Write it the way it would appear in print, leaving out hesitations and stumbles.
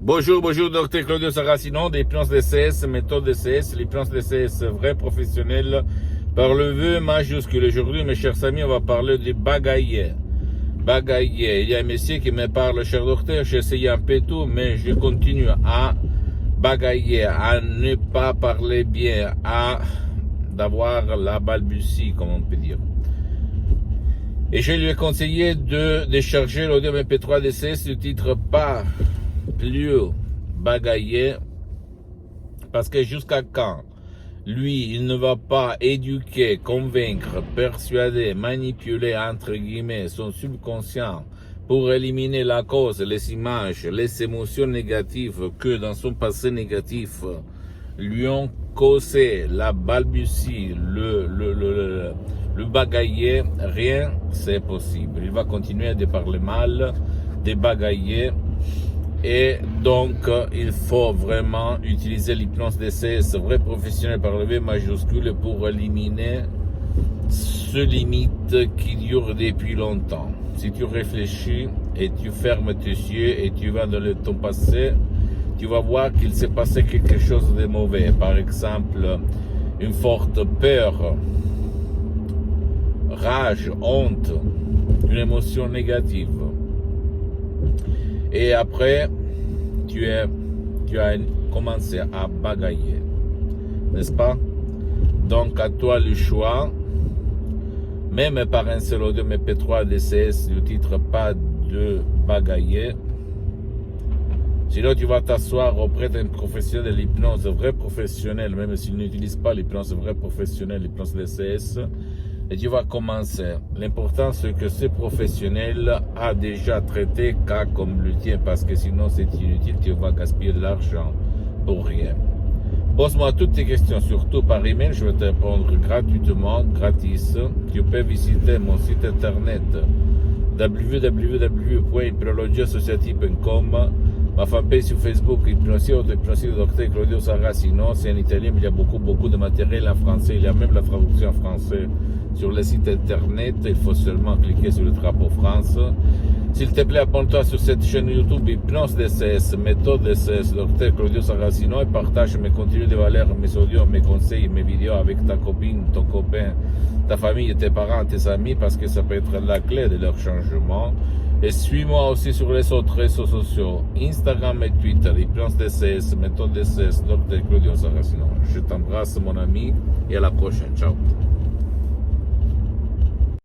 Bonjour, docteur Claudio Saracino, l'hypnose DCS, méthode DCS, l'hypnose DCS vrai professionnel par le vœu majuscule. Aujourd'hui, mes chers amis, on va parler du bagailler. Bagailler. Il y a un monsieur qui me parle, cher docteur, j'ai essayé un peu tout, mais je continue à bagailler, à ne pas parler bien, à d'avoir la balbutie, comme on peut dire. Et je lui ai conseillé de décharger l'audio MP3 DCS du titre pas plus bagailler, parce que jusqu'à quand lui il ne va pas éduquer, convaincre, persuader, manipuler entre guillemets son subconscient pour éliminer la cause, les images, les émotions négatives que dans son passé négatif lui ont causé la balbutie, le bagailler, rien c'est possible. Il va continuer de parler mal, de bagailler. Et donc, il faut vraiment utiliser l'hypnose DCS vrai professionnel par le V majuscule pour éliminer ce limite qui dure depuis longtemps. Si tu réfléchis et tu fermes tes yeux et tu vas dans ton passé, tu vas voir qu'il s'est passé quelque chose de mauvais. Par exemple, une forte peur, rage, honte, une émotion négative. Et après, tu as commencé à bagailler, n'est-ce pas? Donc, à toi le choix, même par un seul audio MP3 DCS du titre pas de bagailler. Sinon, tu vas t'asseoir auprès d'un professionnel de l'hypnose vrai professionnel, même s'il n'utilise pas l'hypnose vrai professionnel, l'hypnose DCS. Et tu vas commencer. L'important, c'est que ce professionnel a déjà traité cas comme le tien, parce que sinon c'est inutile, tu vas gaspiller de l'argent pour rien. Pose-moi toutes tes questions, surtout par email, je vais te répondre gratuitement, gratis. Tu peux visiter mon site internet www.hypnologiassociative.com, ma fanpage sur Facebook, Hypnosie du docteur Claudio Saracino, c'est en italien, mais il y a beaucoup de matériel en français, il y a même la traduction en français sur le site internet, il faut seulement cliquer sur le drapeau France. S'il te plaît, abonne-toi sur cette chaîne YouTube Hypnose DCS, méthode DCS, docteur Claudio Saracino, et partage mes contenus de valeur, mes audios, mes conseils, mes vidéos avec ta copine, ton copain, ta famille, tes parents, tes amis, parce que ça peut être la clé de leur changement. Et suis-moi aussi sur les autres réseaux sociaux, Instagram et Twitter, Hypnose DCS, méthode DCS, docteur Claudio Saracino. Je t'embrasse mon ami et à la prochaine. Ciao.